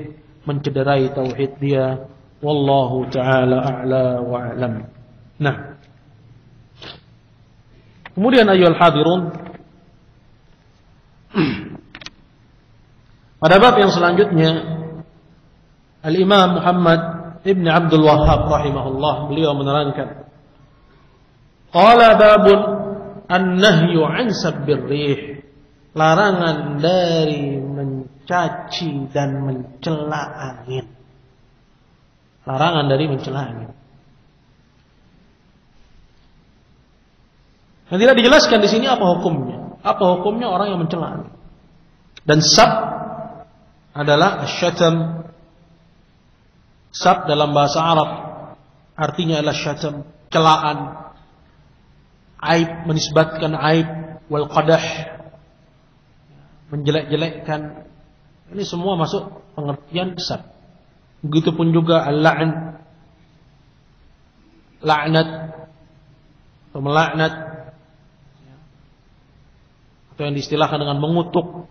mencederai tauhid dia. Wallahu ta'ala a'la wa a'lam. Nah, kemudian ayyuhal hadirun, pada bab yang selanjutnya, Al-Imam Muhammad Ibn Abdul Wahhab rahimahullah, beliau menerangkan, qala babun an-nahyu an sabbir rih, larangan dari mencaci dan mencela angin. Larangan dari mencela angin. Dan tidak dijelaskan di sini apa hukumnya. Apa hukumnya orang yang mencela angin. Dan sab adalah asyatam. Sab dalam bahasa Arab artinya adalah syatam, celaan, aib, menisbatkan aib, wal qadah, menjelek-jelekkan. Ini semua masuk pengertian sab. Begitupun juga al-la'n, laknat atau melaknat, atau yang diistilahkan dengan mengutuk,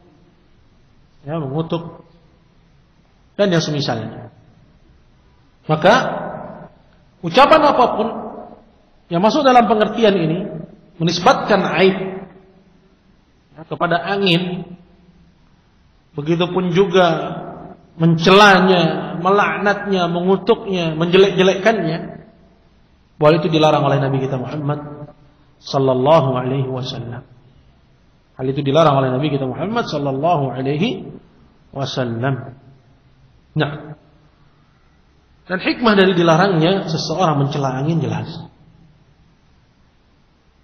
ya, mengutuk dan yang semisalnya. Maka ucapan apapun yang masuk dalam pengertian ini menisbatkan aib, ya, kepada angin, begitupun juga mencelanya, melaknatnya, mengutuknya, menjelek-jelekkannya, bahwa itu dilarang oleh Nabi kita Muhammad sallallahu alaihi wasallam. Hal itu dilarang oleh Nabi kita Muhammad sallallahu alaihi wasallam. Nah, dan hikmah dari dilarangnya seseorang mencela angin jelas.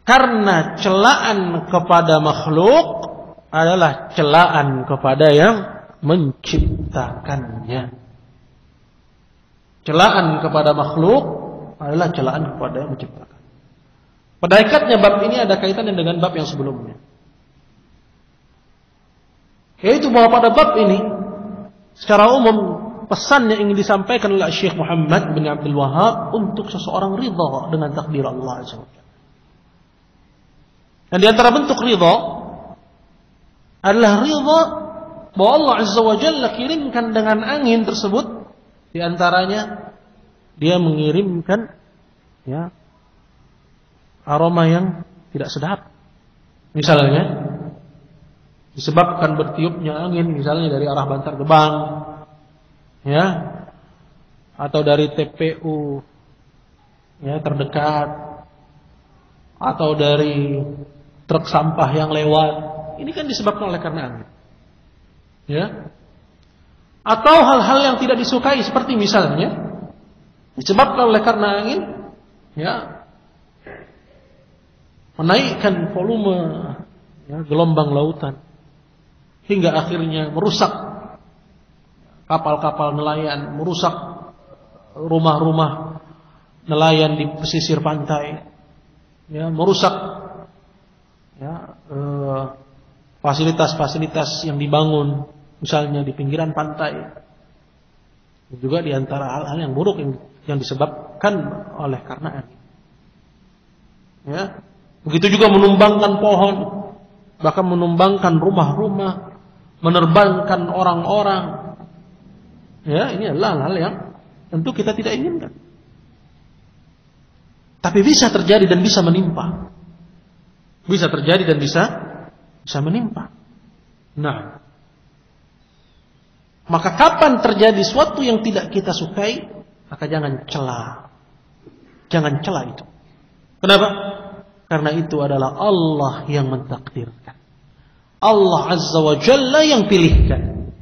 Karena celaan kepada makhluk adalah celaan kepada yang menciptakannya. Celaan kepada makhluk adalah celaan kepada yang menciptakan. Pada hakikatnya bab ini ada kaitannya dengan bab yang sebelumnya. Yaitu bahwa pada bab ini secara umum pesan yang ingin disampaikan oleh Syekh Muhammad bin Abdul Wahhab untuk seseorang ridha dengan takdir Allah Azza wa Jalla. Dan di antara bentuk ridha adalah ridha bahwa Allah Azza wa Jalla kirimkan dengan angin tersebut, di antaranya dia mengirimkan aroma yang tidak sedap. Misalnya disebabkan bertiupnya angin misalnya dari arah Bantar Gebang, atau dari TPU terdekat, atau dari truk sampah yang lewat. Ini kan disebabkan oleh karena angin. Atau hal-hal yang tidak disukai seperti misalnya disebabkan oleh karena angin, menaikkan volume gelombang lautan hingga akhirnya merusak kapal-kapal nelayan, merusak rumah-rumah nelayan di pesisir pantai, merusak fasilitas-fasilitas yang dibangun misalnya di pinggiran pantai. Juga di antara hal-hal yang buruk yang disebabkan oleh karena angin. Begitu juga menumbangkan pohon, bahkan menumbangkan rumah-rumah, menerbangkan orang-orang. Ini adalah hal yang tentu kita tidak inginkan. Tapi bisa terjadi dan bisa menimpa. Bisa terjadi dan bisa menimpa. Nah, maka kapan terjadi sesuatu yang tidak kita sukai, maka jangan cela. Jangan cela itu. Kenapa? Karena itu adalah Allah yang mentakdirkan. Allah Azza wa Jalla yang pilihkan.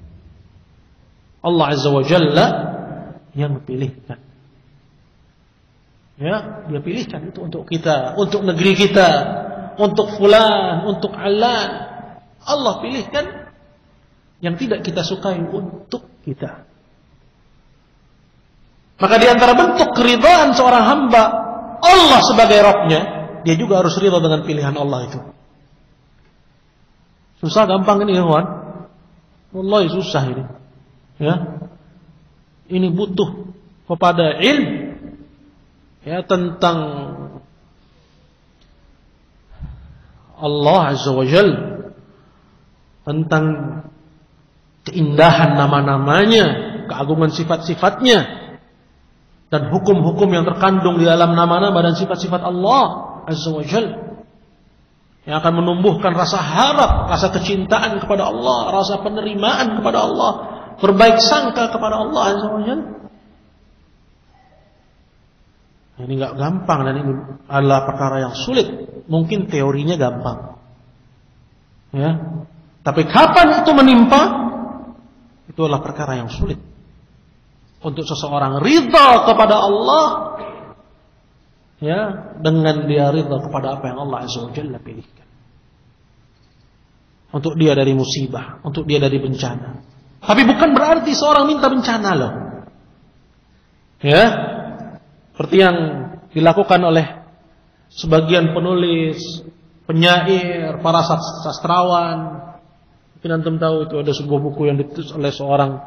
Allah Azza wa Jalla yang pilihkan. Dia pilihkan itu untuk kita, untuk negeri kita, untuk fulan, untuk alan. Allah pilihkan yang tidak kita sukai untuk kita. Maka di antara bentuk keridhaan seorang hamba Allah sebagai Rabbnya, dia juga harus ridha dengan pilihan Allah itu. Susah gampang ini, kawan. Wallahi susah ini. Ini butuh kepada ilmu tentang Allah Azza wa Jalla, tentang keindahan nama-namanya, keagungan sifat-sifatnya, dan hukum-hukum yang terkandung di dalam nama-nama dan sifat-sifat Allah Azza wa Jalla, yang akan menumbuhkan rasa harap, rasa kecintaan kepada Allah, rasa penerimaan kepada Allah, berbaik sangka kepada Allah Azza wa Jalla. Ini gak gampang dan ini adalah perkara yang sulit. Mungkin teorinya gampang, tapi kapan itu menimpa, itu adalah perkara yang sulit. Untuk seseorang ridha kepada Allah, dengan dia ridha kepada apa yang Allah Azza wa Jalla pilihkan. Untuk dia dari musibah, untuk dia dari bencana. Tapi bukan berarti seorang minta bencana loh. Seperti yang dilakukan oleh sebagian penulis, penyair, para sastrawan. Mungkin antum tahu itu ada sebuah buku yang ditulis oleh seorang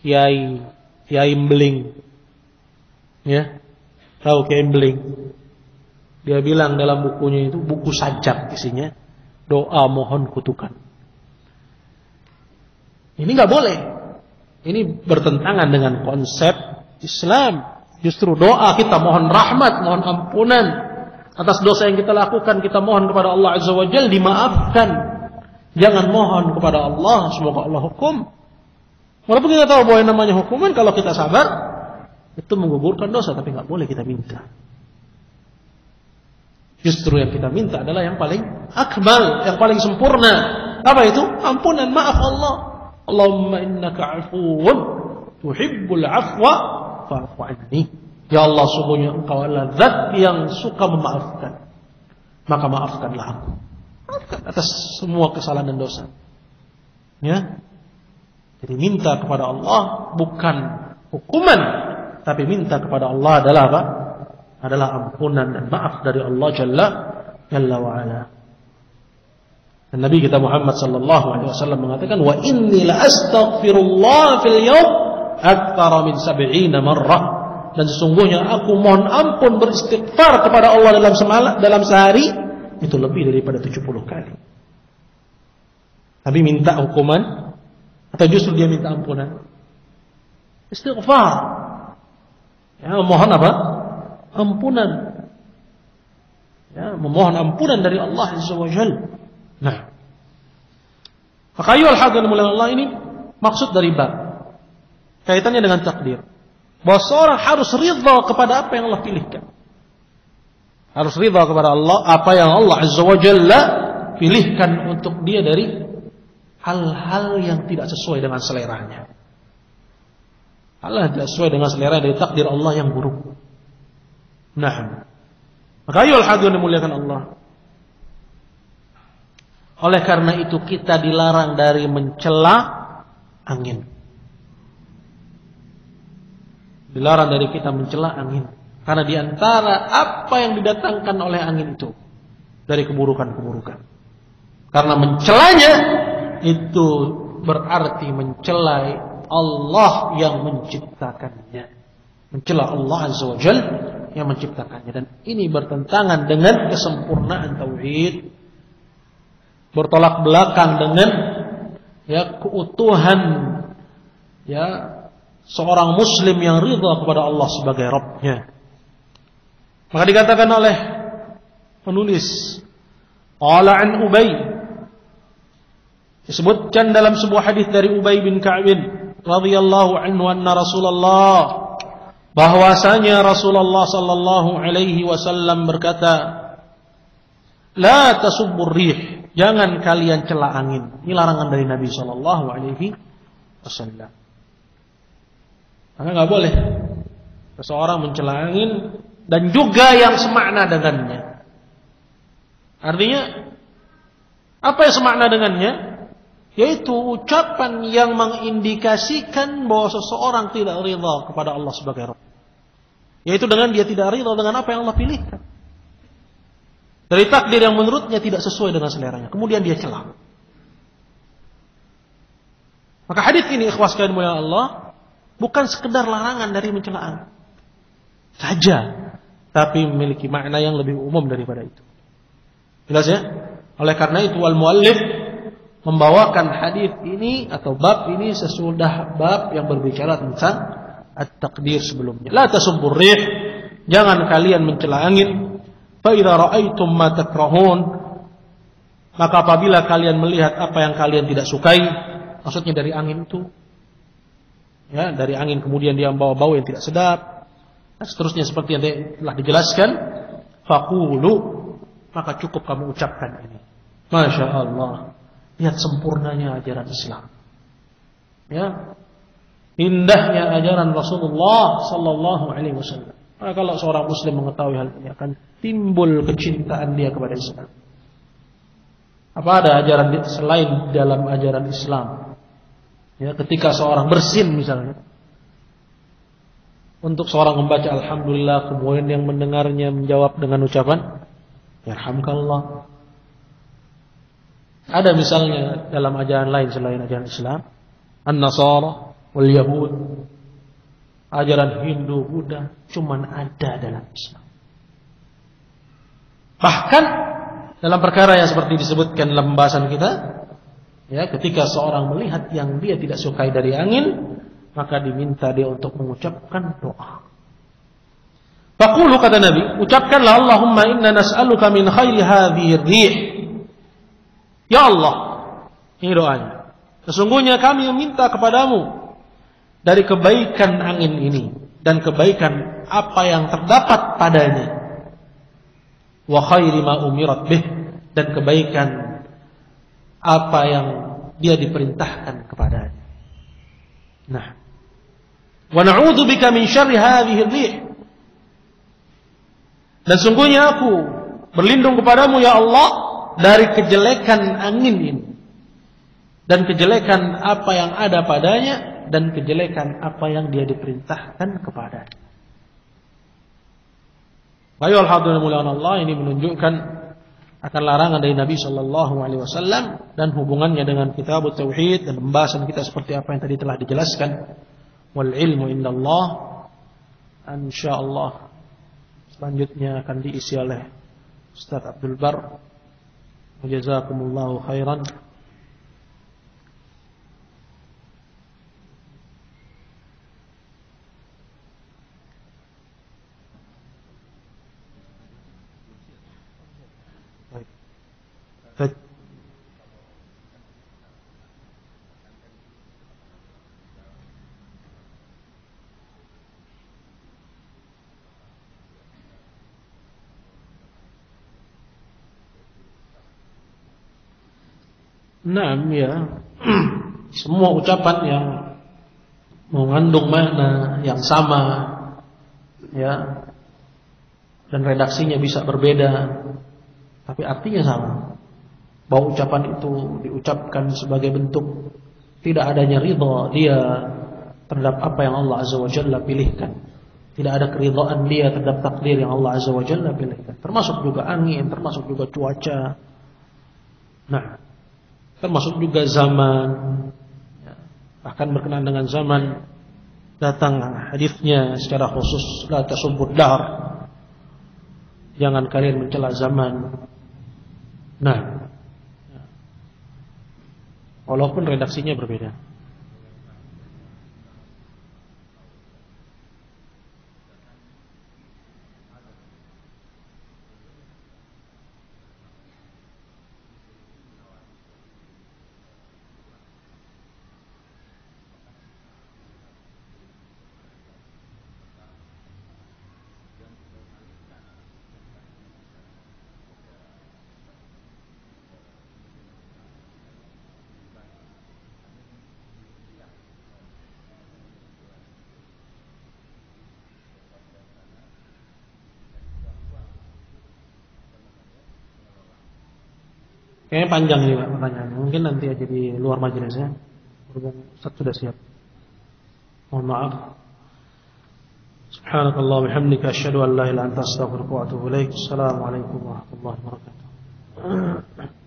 Kiai Mbeling. Tahu Kiai Mbeling? Dia bilang dalam bukunya itu, buku sajak isinya, doa mohon kutukan. Ini nggak boleh. Ini bertentangan dengan konsep Islam. Justru doa kita mohon rahmat, mohon ampunan atas dosa yang kita lakukan, kita mohon kepada Allah Azza wa Jalla dimaafkan. Jangan mohon kepada Allah semoga Allah hukum. Walaupun kita tahu bahwa yang namanya hukuman, kalau kita sabar itu menggugurkan dosa, tapi nggak boleh kita minta. Justru yang kita minta adalah yang paling akmal, yang paling sempurna. Apa itu? Ampunan, maaf Allah. Allahumma innaka afuwun tuhibbul afwa fa'fu anni. Ya Allah, sungguhnya Engkau adalah zat yang suka memaafkan, maka maafkanlah aku. Maafkan atas semua kesalahan dan dosa. Jadi minta kepada Allah bukan hukuman, tapi minta kepada Allah adalah apa? Adalah ampunan dan maaf dari Allah Jalla wa Ala. Dan Nabi kita Muhammad sallallahu alaihi wasallam mengatakan, "Wa inni la astaghfirullah fil yawm aktsara min 70 marrah." Dan sesungguhnya aku mohon ampun beristighfar kepada Allah dalam sehari itu lebih daripada 70 kali. Nabi minta hukuman atau justru dia minta ampunan? Istighfar. Ya, memohon apa? Ampunan. Ya, memohon ampunan dari Allah Azza wa Jalla. Nah, maka ayyuhal hadirin mulia Allah, ini maksud dari bab kaitannya dengan takdir. Bahwa seorang harus ridha kepada apa yang Allah pilihkan. Harus ridha kepada Allah apa yang Allah Azza wa Jalla pilihkan untuk dia dari hal-hal yang tidak sesuai dengan seleranya. Hal yang tidak sesuai dengan selera dari takdir Allah yang buruk. Nah, maka ayyuhal hadirin dimuliakan Allah. Oleh karena itu kita dilarang dari mencela angin. Dilarang dari kita mencela angin. Karena diantara apa yang didatangkan oleh angin itu dari keburukan-keburukan. Karena mencelanya itu berarti mencelai Allah yang menciptakannya. Mencela Allah Azza wa Jalla yang menciptakannya. Dan ini bertentangan dengan kesempurnaan tauhid. Bertolak belakang dengan keutuhan seorang muslim yang ridha kepada Allah sebagai Rabbnya. Maka dikatakan oleh penulis, qala an Ubay, disebutkan dalam sebuah hadis dari Ubay bin Ka'b radhiyallahu anhu anna Rasulullah, bahwasanya Rasulullah sallallahu alaihi wasallam berkata, la tasubbur rih, jangan kalian cela angin. Ini larangan dari Nabi sallallahu alaihi wasallam. Maka enggak boleh seseorang mencela angin dan juga yang semakna dengannya. Artinya apa yang semakna dengannya? Yaitu ucapan yang mengindikasikan bahwa seseorang tidak ridha kepada Allah sebagai Rabb. Yaitu dengan dia tidak ridha dengan apa yang Allah pilihkan. Dari takdir yang menurutnya tidak sesuai dengan seleranya. Kemudian dia celah. Maka hadis ini ikhwas sekalian mulia Allah bukan sekedar larangan dari mencela saja, tapi memiliki makna yang lebih umum daripada itu. Jelas ya? Oleh karena itu al-muallif membawakan hadis ini atau bab ini sesudah bab yang berbicara tentang at-taqdir sebelumnya. La tasubbur rih, jangan kalian mencela angin. Fa idza ra'aitum ma takrahun, maka apabila kalian melihat apa yang kalian tidak sukai, maksudnya dari angin itu, ya, dari angin kemudian dia membawa bau yang tidak sedap, dan seterusnya seperti yang telah dijelaskan, faqulu, maka cukup kamu ucapkan ini. Masya Allah, lihat sempurnanya ajaran Islam, ya, indahnya ajaran Rasulullah Sallallahu Alaihi Wasallam. Maka kalau seorang Muslim mengetahui hal ini akan timbul kecintaan dia kepada Islam. Apa ada ajaran selain dalam ajaran Islam? Ya, ketika seorang bersin misalnya, untuk seorang membaca Alhamdulillah, kemudian yang mendengarnya menjawab dengan ucapan Yarhamkallah. Ada misalnya dalam ajaran lain selain ajaran Islam, An-Nasara wal Yahud, ajaran Hindu, Buddha, cuman ada dalam Islam. Bahkan dalam perkara yang seperti disebutkan dalam pembahasan kita, ya, ketika seorang melihat yang dia tidak sukai dari angin, maka diminta dia untuk mengucapkan doa. Faqulu, kata Nabi, ucapkanlah Allahumma inna nas'aluka min khairi hadhihi rih. Ya Allah, ini doanya. Sesungguhnya kami meminta kepadamu dari kebaikan angin ini dan kebaikan apa yang terdapat padanya. Wa khairi ma umirat bih, dan kebaikan apa yang dia diperintahkan kepadanya. Nah, wa na'udzu bika min syarri hadhihi rih, dan sungguhnya aku berlindung kepadamu ya Allah dari kejelekan angin ini dan kejelekan apa yang ada padanya dan kejelekan apa yang dia diperintahkan kepadanya. Ayo alhamdulillah, Allah ini menunjukkan akan larangan dari Nabi Shallallahu Alaihi Wasallam dan hubungannya dengan kitab tauhid dan pembahasan kita seperti apa yang tadi telah dijelaskan. Wal ilmu indallah. Insyaallah selanjutnya akan diisi oleh Ustaz Abdul Bar. Jazakumullahu khairan. Nah, ya. Semua ucapan yang mengandung makna yang sama, ya, dan redaksinya bisa berbeda, tapi artinya sama. Bahwa ucapan itu diucapkan sebagai bentuk tidak adanya ridha dia terhadap apa yang Allah Azza wa Jalla pilihkan. Tidak ada keridhaan dia terhadap takdir yang Allah Azza wa Jalla pilihkan. Termasuk juga angin, termasuk juga cuaca. Nah, termasuk juga zaman, bahkan berkenaan dengan zaman datang hadisnya secara khusus, la tasubbud dahr, jangan kalian mencela zaman. Nah, walaupun redaksinya berbeda. Kayaknya panjang nih Pak pertanyaannya. Mungkin nanti aja di luar majelis ya. Ustaz sudah siap. Mohon maaf. Subhanakallah bihamdika asyhadu an la ilaha illa anta astaghfiruka wa atubu ilaik. Assalamualaikum warahmatullahi wabarakatuh.